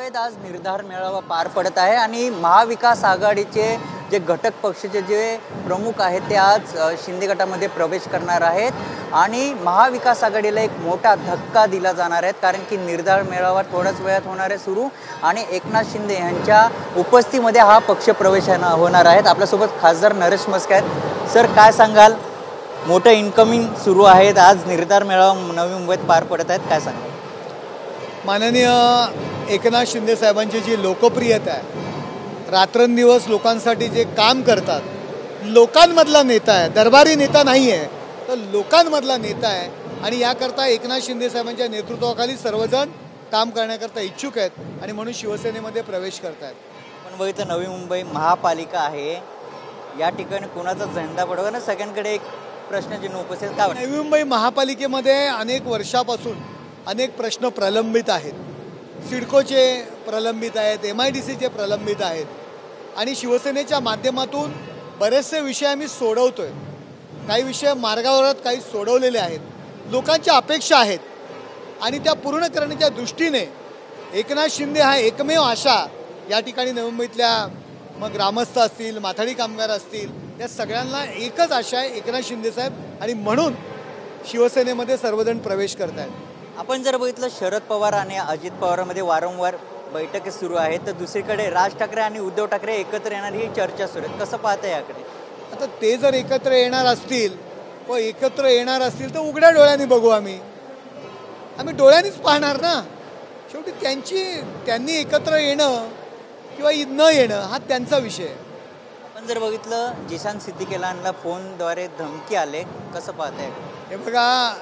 मुंबईत आज निर्धार मेळावा पार पडत आहे आणि महाविकास आघाडीचे जे घटक पक्षाचे जे प्रमुख आहेत ते आज शिंदे गटामध्ये प्रवेश करणार आहेत आणि महाविकास आघाडीला एक मोठा धक्का दिला जाणार आहे कारण की निर्धार मेळावा थोड्याच वेळात होणार आहे सुरू आणि एकनाथ शिंदे यांच्या उपस्थितीमध्ये हा पक्ष प्रवेश होणार आहेत। आपल्यासोबत खासदार नरेश म्हस्के आहेत। सर काय सांगाल, मोठं इन्कमिंग सुरू आहेत, आज निर्धार मेळावा नवी मुंबईत पार पडत आहेत, काय सांगाल? माननीय एकनाथ शिंदे साहेबांची जी लोकप्रियता आहे, रात्रंदिवस लोकांसाठी जे काम करतात, लोकांमधला नेता आहे, दरबारी नेता नाही आहे तर लोकांमधला नेता आहे आणि याकरता एकनाथ शिंदे साहेबांच्या नेतृत्वाखाली सर्वजण काम करण्याकरता इच्छुक आहेत आणि म्हणून शिवसेनेमध्ये प्रवेश करत आहेत। पण बघितलं नवी मुंबई महापालिका आहे, या ठिकाणी कोणाचा झेंडा पडवा ना, सगळ्यांकडे एक प्रश्नचिन्ह उपस्थित का? नवी मुंबई महापालिकेमध्ये अनेक वर्षापासून अनेक प्रश्न प्रलंबित आहेत, सिडकोचे प्रलंबित आहेत, MIDCचे प्रलंबित आहेत आणि शिवसेनेच्या माध्यमातून बरेचसे विषय आम्ही सोडवतोय। काही विषय मार्गावर आहेत, काही सोडवलेले आहेत, लोकांच्या अपेक्षा आहेत आणि त्या पूर्ण करण्याच्या दृष्टीने एकनाथ शिंदे हा एकमेव आशा या ठिकाणी नवी मुंबईतल्या मग ग्रामस्थ असतील, माथाडी कामगार असतील, या सगळ्यांना एकच आशा आहे एकनाथ शिंदे साहेब आणि म्हणून शिवसेनेमध्ये सर्वजण प्रवेश करत आहेत। आपण जर बघितलं शरद पवार आणि अजित पवारांमध्ये वारंवार बैठकी सुरू आहेत तर दुसरीकडे राज ठाकरे आणि उद्धव ठाकरे एकत्र येणार ही चर्चा सुरू आहे, कसं पाहता याकडे? आता ते जर एकत्र येणार असतील व एकत्र येणार असतील तर उघड्या डोळ्यांनी बघू, आम्ही डोळ्यांनीच पाहणार ना। शेवटी त्यांनी एकत्र येणं किंवा न येणं हा त्यांचा विषय आहे। आपण जर बघितलं जिशान सिद्दीकीला फोनद्वारे धमकी आले, कसं पाहताय? हे बघा,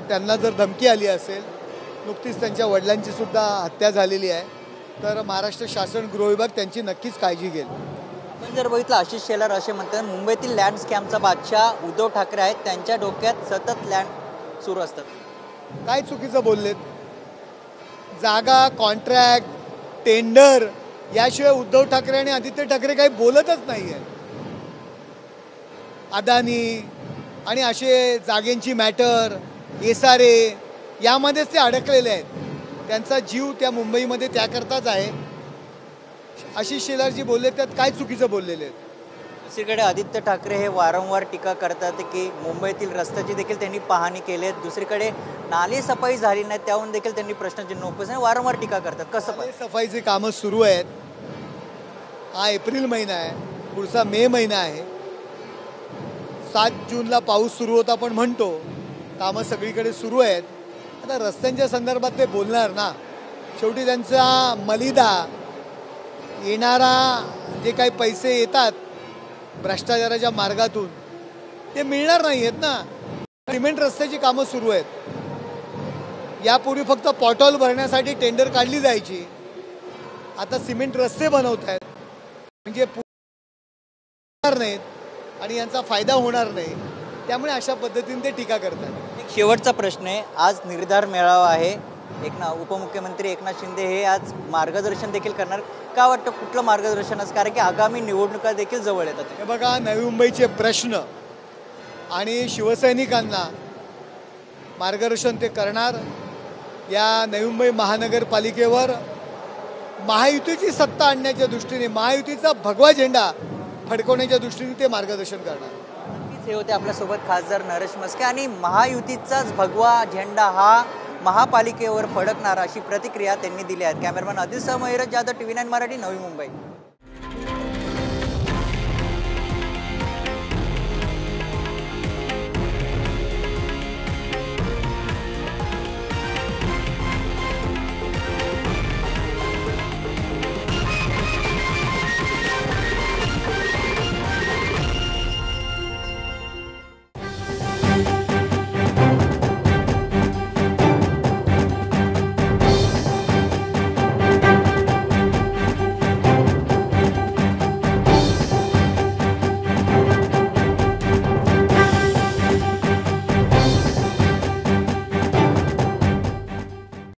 त्यांना जर धमकी आली असेल, नुकतीच त्यांच्या वडिलांची सुद्धा हत्या झालेली आहे, तर महाराष्ट्र शासन गृहविभाग त्यांची नक्कीच काळजी घेईल। आपण जर बघितलं आशिष शेलार असे म्हणतात मुंबईतील लँड स्कॅमचा बादशाह उद्धव ठाकरे आहेत, त्यांच्या डोक्यात सतत लँड सुरू असतात। काय चुकीचं बोललेत? जागा, कॉन्ट्रॅक्ट, टेंडर याशिवाय उद्धव ठाकरे आणि आदित्य ठाकरे काही बोलतच नाही आहे। अदानी आणि असे जागेंची मॅटर, SRA यामध्येच ते अडकलेले आहेत। त्यांचा जीव त्या मुंबईमध्ये त्याकरताच आहे। आशिष शेलारजी बोलले त्यात काय चुकीचं बोललेले आहेत? दुसरीकडे आदित्य ठाकरे हे वारंवार टीका करतात की मुंबईतील रस्त्याची देखील त्यांनी पाहणी केली आहे, दुसरीकडे नाली सफाई झाली नाही त्याहून देखील त्यांनी प्रश्नचिन्ह उपस्थित वारंवार टीका करतात, कसं? नाली सफाईची कामं सुरू आहेत। हा एप्रिल महिना आहे, पुढचा मे महिना आहे। 7 जूनला पाऊस सुरू होता पण म्हणतो कामं सगळीकडे सुरू आहेत। आता रस्त्यांच्या संदर्भात ते बोलणार ना, शेवटी त्यांचा मलिदा येणारा जे काही पैसे येतात भ्रष्टाचाराच्या मार्गातून ते मिळणार नाही आहेत ना। सिमेंट रस्त्याची कामं सुरू आहेत, यापूर्वी फक्त पॉटहोल भरण्यासाठी टेंडर काढली जायची, आता सिमेंट रस्ते बनवत आहेत म्हणजे नाहीत आणि यांचा फायदा होणार नाही, त्यामुळे अशा पद्धतीने ते टीका करतात। एक शेवटचा प्रश्न आहे, आज निर्धार मेळावा आहे, उपमुख्यमंत्री एकनाथ शिंदे हे आज मार्गदर्शन देखील करणार, का वाटतं कुठलं मार्गदर्शन असं, कारण की आगामी निवडणुका देखील जवळ येतात? हे बघा, नवी मुंबईचे प्रश्न आणि शिवसैनिकांना मार्गदर्शन ते करणार। या नवी मुंबई महानगरपालिकेवर महायुतीची सत्ता आणण्याच्या दृष्टीने, महायुतीचा भगवा झेंडा फडकवण्याच्या दृष्टीने ते मार्गदर्शन करणार। हे होते आपल्यासोबत खासदार नरेश म्हस्के आणि महायुतीचाच भगवा झेंडा हा महापालिकेवर फडकणार अशी प्रतिक्रिया त्यांनी दिली आहे। कॅमेरामॅन आदिल सह मयूरज जाधव, TV9 मराठी, नवी मुंबई।